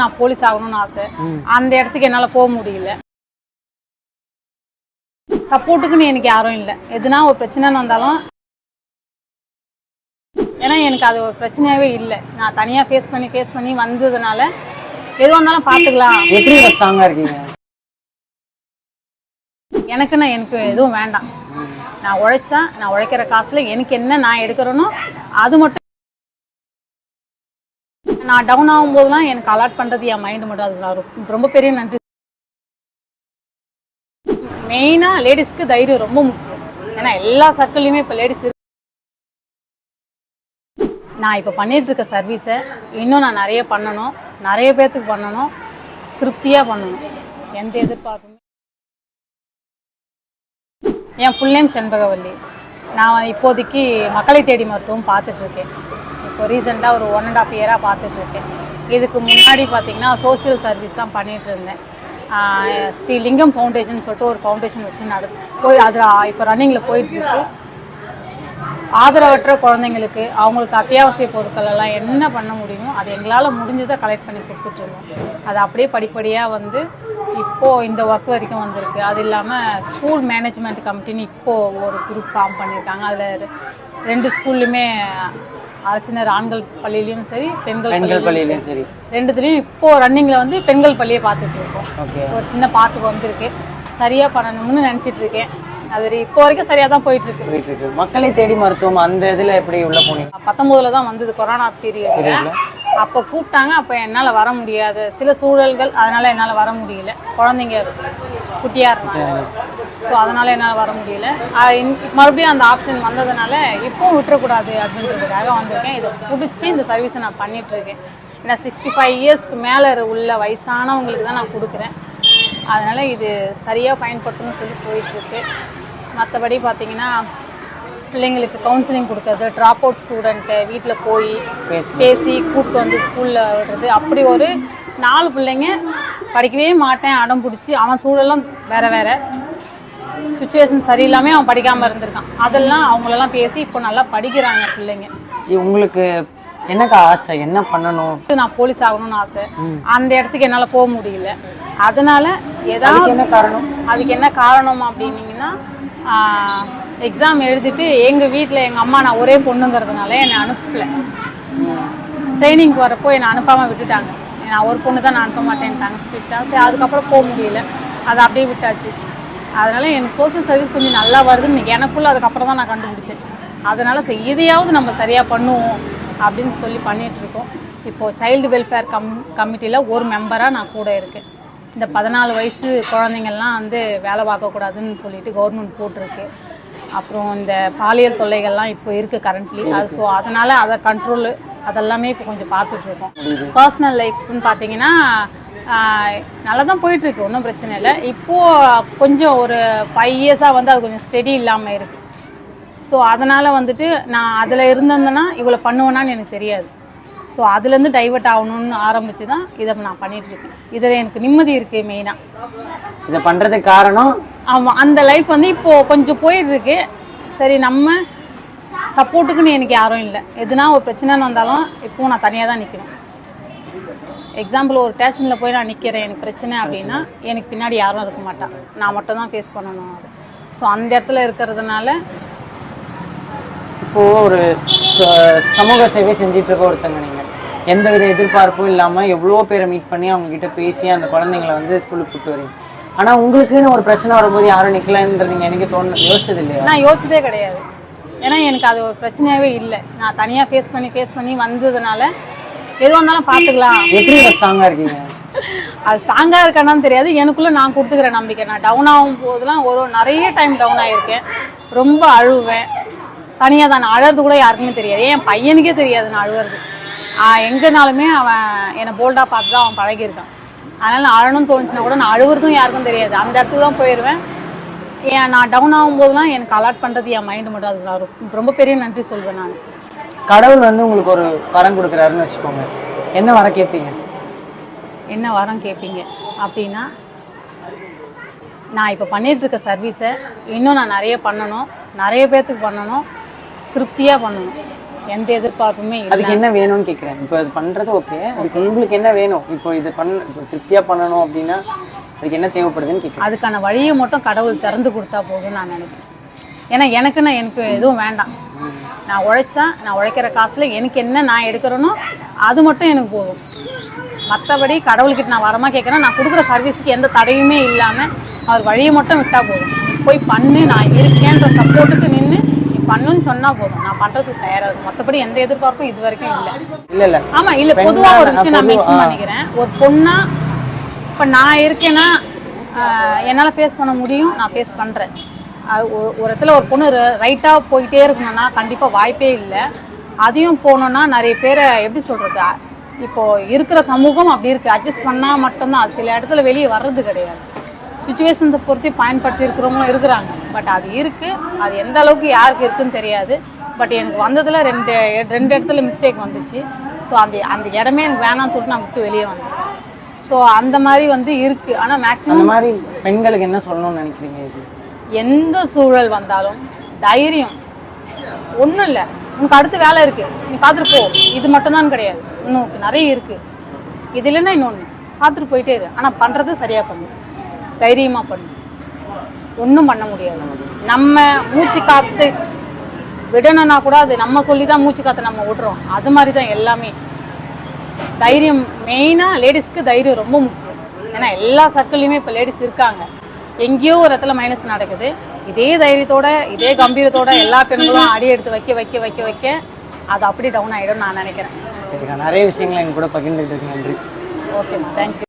நான் போலீஸ் ஆகணும்னு ஆசை. அந்த இடத்துக்கு என்னால போக முடியல. சப்போர்ட்டுக்குன்னு எனக்கு யாரும் இல்லை. எதுனா ஒரு பிரச்சனைன்னு வந்தாலும், ஏன்னா எனக்கு அது ஒரு பிரச்சனையாவே இல்லை. நான் தனியா ஃபேஸ் பண்ணி வந்ததுனால எது வந்தாலும் பாத்துக்கலாம். எப்படி ஸ்ட்ராங்கா இருக்கீங்க? எனக்கு எதுவும் வேண்டாம். நான் உழைச்சா, நான் உழைக்கிற காசுல எனக்கு என்ன நான் எடுக்கிறேனோ அது மட்டும். நான் டவுன் ஆகும்போதுலாம் எனக்கு அலாட் பண்றது என் மைண்ட் மட்டும். அது ரொம்ப பெரிய நன்றி. மெயினா லேடிஸ்க்கு தைரியம் ரொம்ப முக்கியம். ஏன்னா எல்லா சர்க்கிள்லயுமே இப்ப லேடிஸ் நான் இப்ப பண்ணிட்டு இருக்க சர்வீஸை இன்னும் நான் நிறைய பண்ணணும், நிறைய பேர்த்துக்கு பண்ணணும், திருப்தியா பண்ணணும். எந்த எதிர்பார்ப்புமே. என் ஃபுல் நேம் செண்பகவல்லி. நான் இப்போதைக்கு மக்களை தேடி மருத்துவம் பார்த்துட்டு இருக்கேன். இப்போ ரீசெண்டாக ஒரு 1.5 இயராக பார்த்துட்டு இருக்கேன். இதுக்கு முன்னாடி பார்த்தீங்கன்னா சோசியல் சர்வீஸ் தான் பண்ணிட்டு இருந்தேன். ஸ்ரீ லிங்கம் ஃபவுண்டேஷன் சொல்லிட்டு ஒரு ஃபவுண்டேஷன் வச்சு அது இப்போ ரன்னிங்கில் போயிட்டு இருக்கு. ஆதரவற்ற குழந்தைங்களுக்கு அவங்களுக்கு அத்தியாவசிய பொருட்கள் எல்லாம் என்ன பண்ண முடியுமோ அது எங்களால் முடிஞ்சதை கலெக்ட் பண்ணி கொடுத்துட்டு இருந்தோம். அது அப்படியே படிப்படியாக வந்து இப்போது இந்த ஒர்க் வரைக்கும் வந்திருக்கு. அது இல்லாமல் ஸ்கூல் மேனேஜ்மெண்ட் கமிட்டின்னு இப்போது ஒரு குரூப் ஃபார்ம் பண்ணியிருக்காங்க. அதில் 2 ஸ்கூல்லையுமே அரசினர் ஆண்கள் பள்ளியிலையும் சரி, பெண்கள் பள்ளியிலையும் சரி, 2துலையும் இப்போ ரன்னிங்கில் வந்து பெண்கள் பள்ளியை பார்த்துட்டு இருக்கோம். ஒரு சின்ன பார்த்துக்கு வந்திருக்கு. சரியாக பண்ணணும்னு நினச்சிட்டு இருக்கேன். அது இப்போ வரைக்கும் சரியாக தான் போயிட்டு இருக்கு. மக்களை தேடி மருத்துவம் அந்த இதில் எப்படி உள்ள போனீங்க? 19 தான் வந்தது, கொரோனா பீரியட்ல. அப்போ கூப்பிட்டாங்க. அப்போ என்னால் வர முடியாது, சில சூழல்கள், அதனால என்னால் வர முடியல. குழந்தைங்க குட்டியாக இருந்தாங்க. ஸோ அதனால என்னால் வர முடியல. மறுபடியும் அந்த ஆப்ஷன் வந்ததுனால இப்போவும் விட்டுறக்கூடாது அப்படின்றதுக்காக வந்திருக்கேன். இதை பிடிச்சி இந்த சர்வீஸை நான் பண்ணிட்டு இருக்கேன். ஏன்னா 65 இயர்ஸ்க்கு மேலே உள்ள வயசானவங்களுக்கு தான் நான் கொடுக்குறேன். அதனால இது சரியாக பயன்படுத்தணும்னு சொல்லி போயிட்டுருக்கு. மற்றபடி பார்த்தீங்கன்னா பிள்ளைங்களுக்கு கவுன்சிலிங் கொடுக்கறது, ட்ராப் அவுட் ஸ்டூடெண்ட்டு வீட்டில் போய் பேசி கூப்பிட்டு வந்து ஸ்கூலில் விடுறது. அப்படி ஒரு 4 பிள்ளைங்க படிக்கவே மாட்டேன் அடம் பிடிச்சி, அவன் சூழலாம் வேறு சுச்சுவேஷன் சரியில்லாமல் அவன் படிக்காமல் இருந்திருக்கான். அதெல்லாம் அவங்களெல்லாம் பேசி இப்போ நல்லா படிக்கிறாங்க பிள்ளைங்க. உங்களுக்கு என்னக்கா ஆசை, என்ன பண்ணணும்? நான் போலீஸ் ஆகணும்னு ஆசை. அந்த இடத்துக்கு என்னால் போக முடியல. அதனால ஏதாவது என்ன காரணம்? அதுக்கு என்ன காரணம் அப்படின்னீங்கன்னா, எக்ஸாம் எழுதிட்டு எங்கள் வீட்டில் எங்கள் அம்மா, நான் ஒரே பொண்ணுங்கிறதுனால என்னை அனுப்பல. ட்ரைனிங்க்கு வரப்போ என்னை அனுப்பாமல் விட்டுட்டாங்க. நான் ஒரு பொண்ணு தான், நான் அனுப்ப மாட்டேன்ட்டாங்க ஸ்ட்ரிக்டாக. சரி, அதுக்கப்புறம் போக முடியல. அதை அப்படியே விட்டாச்சு. அதனால எனக்கு சோசியல் சர்வீஸ் கொஞ்சம் நல்லா வருதுன்னு எனக்குள்ள அதுக்கப்புறம் தான் நான் கண்டுபிடிச்சேன். அதனால சரி, இதையாவது நம்ம சரியாக பண்ணுவோம் அப்படின்னு சொல்லி பண்ணிட்டு இருக்கோம். இப்போது சைல்டு வெல்ஃபேர் கமிட்டியில் ஒரு மெம்பராக நான் கூட இருக்கேன். இந்த 14 வயசு குழந்தைங்கள்லாம் வந்து வேலை பார்க்கக்கூடாதுன்னு சொல்லிட்டு கவர்மெண்ட் போட்டிருக்கு. அப்புறம் இந்த பாலியல் தொல்லைகள்லாம் இப்போ இருக்குது கரண்ட்லி. அது ஸோ அதனால் அதை கண்ட்ரோலு அதெல்லாமே இப்போ கொஞ்சம் பார்த்துட்ருக்கோம். பர்சனல் லைஃப்னு பார்த்தீங்கன்னா நல்லா தான் போயிட்டுருக்கு, ஒன்றும் பிரச்சனை இல்லை. இப்போது கொஞ்சம் ஒரு 5 இயர்ஸாக வந்து அது கொஞ்சம் ஸ்டெடி இல்லாமல் இருக்குது. ஸோ அதனால் வந்துட்டு நான் அதில் இருந்தேன்னா இவ்வளோ பண்ணுவேனான்னு எனக்கு தெரியாது. ஸோ அதுலேருந்து டைவெர்ட் ஆகணும்னு ஆரம்பித்து தான் இதை நான் பண்ணிகிட்ருக்கேன். இதில் எனக்கு நிம்மதி இருக்குது மெயினாக. இதை பண்ணுறதுக்கு காரணம் ஆமாம், அந்த லைஃப் வந்து இப்போது கொஞ்சம் போயிட்டுருக்கு. சரி, நம்ம சப்போர்ட்டுக்குன்னு எனக்கு யாரும் இல்லை. எதுனா ஒரு பிரச்சனைன்னு வந்தாலும் இப்போது நான் தனியாக தான் நிற்கணும். எக்ஸாம்பிள், ஒரு ஸ்டேஷனில் போய் நான் நிற்கிறேன், எனக்கு பிரச்சனை அப்படின்னா எனக்கு பின்னாடி யாரும் இருக்க மாட்டான், நான் மட்டும் தான் ஃபேஸ் பண்ணணும் அது. ஸோ அந்த இடத்துல இருக்கிறதுனால இப்போது ஒரு சமூக சேவை செஞ்சிட்டு இருக்க ஒருத்தங்க, நீங்கள் எந்த வித எதிர்பார்ப்பும் இல்லாமல் எவ்வளோ பேரை மீட் பண்ணி அவங்ககிட்ட பேசி அந்த குழந்தைங்களை வந்து ஸ்கூலுக்கு கூப்பிட்டு வரீங்க. ஆனால் உங்களுக்குன்னு ஒரு பிரச்சனை வரும்போது யாரும் நிற்கலன்றது நீங்கள் எனக்கு யோசிச்சது இல்லையா? நான் யோசிச்சதே கிடையாது. ஏன்னா எனக்கு அது ஒரு பிரச்சனையாகவே இல்லை. நான் தனியாக ஃபேஸ் பண்ணி வந்ததுனால எது வந்தாலும் பார்த்துக்கலாம். எப்படி ஸ்ட்ராங்காக இருக்கீங்க? அது ஸ்ட்ராங்காக இருக்கானான்னு தெரியாது. எனக்குள்ளே நான் கொடுத்துக்கிற நம்பிக்கை. நான் டவுன் ஆகும் போதெல்லாம் நிறைய டைம் டவுன் ஆகியிருக்கேன். ரொம்ப அழுவேன். தனியாக தான் நான் அழுறது கூட யாருக்குமே தெரியாது. என் பையனுக்கே தெரியாது நான் அழுவுறது. எங்கேனாலுமே அவன் என்னை போல்டாக பார்த்து தான் அவன் பழகியிருக்கான். அதனால் நான் அழணும்னு தோணுச்சுன்னா கூட நான் அழுவுறதும் யாருக்கும் தெரியாது. அந்த இடத்துக்கு தான் போயிடுவேன். நான் டவுன் ஆகும்போதுலாம் எனக்கு அலாட் பண்ணுறது என் மைண்டு மட்டும். அதுக்கு ரொம்ப பெரிய நன்றி சொல்வேன். நான் கடவுள் வந்து உங்களுக்கு ஒரு வரம் கொடுக்குறாருன்னு வச்சுக்கோங்க, என்ன வரம் கேட்பீங்க? என்ன வரம் கேட்பீங்க அப்படின்னா, நான் இப்போ பண்ணிட்டு இருக்க சர்வீஸை இன்னும் நான் நிறைய பண்ணணும், நிறைய பேர்த்துக்கு பண்ணணும், திருப்தியாக பண்ணணும். எந்த எதிர்பார்ப்புமே இல்லை. அதுக்கு என்ன வேணும்னு கேட்குறேன். இப்போ அது பண்ணுறது ஓகே, அதுக்கு உங்களுக்கு என்ன வேணும்? இப்போ இது இப்போ திருப்தியாக பண்ணணும் அப்படின்னா அதுக்கு என்ன தேவைப்படுதுன்னு கேட்குறேன். அதுக்கான வழியை மட்டும் கடவுள் திறந்து கொடுத்தா போதும் நான் நினைக்கிறேன். ஏன்னா எனக்கு எதுவும் வேண்டாம். நான் உழைச்சா நான் உழைக்கிற காசில் எனக்கு என்ன நான் எடுக்கிறேனோ அது மட்டும் எனக்கு போதும். மற்றபடி கடவுள்கிட்ட நான் வரமா கேட்குறேன். நான் கொடுக்குற சர்வீஸுக்கு எந்த தடையுமே இல்லாமல் அவர் வழியை மட்டும் விட்டால் போதும். போய் பண்ணு, நான் இருக்கேன்ற சப்போர்ட்டுக்கு நின்று நீ பண்ணுன்னு சொன்னால் போதும். நான் பண்ணுறதுக்கு தயாராக இருக்கும். மற்றபடி எந்த எதிர்பார்ப்பும் இது வரைக்கும் இல்லை. ஆமாம், இல்லை. பொதுவாக ஒரு விஷயம் நான் மென்ஷன் பண்ணிக்கிறேன். ஒரு பொண்ணா இப்போ நான் இருக்கேன்னா என்னால் ஃபேஸ் பண்ண முடியும், நான் ஃபேஸ் பண்ணுறேன். ஒரு இடத்துல ஒரு பொண்ணு ரைட்டாக போயிட்டே இருக்கணும்னா கண்டிப்பாக வாய்ப்பே இல்லை. அதையும் போகணுன்னா நிறைய பேரை எப்படி சொல்கிறது, இப்போது இருக்கிற சமூகம் அப்படி இருக்குது. அட்ஜஸ்ட் பண்ணால் மட்டும்தான். அது சில இடத்துல வெளியே வர்றது கிடையாது. சுச்சுவேஷன்ஸை பொறுத்து பயன்படுத்தி இருக்கிறவங்களும் இருக்கிறாங்க. பட் அது இருக்குது. அது எந்த அளவுக்கு யாருக்கு இருக்குன்னு தெரியாது. பட் எனக்கு வந்ததில் ரெண்டு இடத்துல மிஸ்டேக் வந்துச்சு. ஸோ அந்த இடமே எனக்கு வேணாம்னு சொல்லிட்டு நான் விட்டு வெளியே வந்தேன். ஸோ அந்த மாதிரி இருக்குது. ஆனால் மேக்ஸிமம் அந்த மாதிரி பெண்களுக்கு என்ன சொல்லணும்னு நினைக்கிறீங்க? இது எந்த சூழல் வந்தாலும் தைரியம். ஒன்றும் இல்லை, உனக்கு அடுத்த வேலை இருக்குது, நீ பார்த்துட்டு போ. இது மட்டும்தான் கிடையாது, இன்னும் நிறைய இருக்குது. இது இல்லைன்னா இன்னொன்று பார்த்துட்டு போயிட்டே இரு. ஆனால் பண்ணுறது சரியாக பண்ணு, தைரியமாக பண்ணு. ஒன்றும் பண்ண முடியாது. நம்ம மூச்சு காற்று விடணும்னா கூட அது நம்ம சொல்லி தான் மூச்சு காற்று நம்ம விடுறோம். அது மாதிரி தான் எல்லாமே. தைரியம் மெயினாக லேடிஸ்க்கு தைரியம் ரொம்ப முக்கியம். ஏன்னா எல்லா சர்க்கிள்லையுமே இப்போ லேடிஸ் இருக்காங்க. எங்கேயோ ஒரு இடத்துல மைனஸ் நடக்குது. இதே தைரியத்தோட இதே கம்பீரத்தோட எல்லா பெண்களும் அடி எடுத்து வைக்க அது அப்படி டவுன் ஆகிடும் நான் நினைக்கிறேன். சரிக்கா, நிறைய விஷயங்களை எங்க கூட பகிர்ந்துக்கிட்டு நன்றி. ஓகேம்மா, தேங்க்யூ.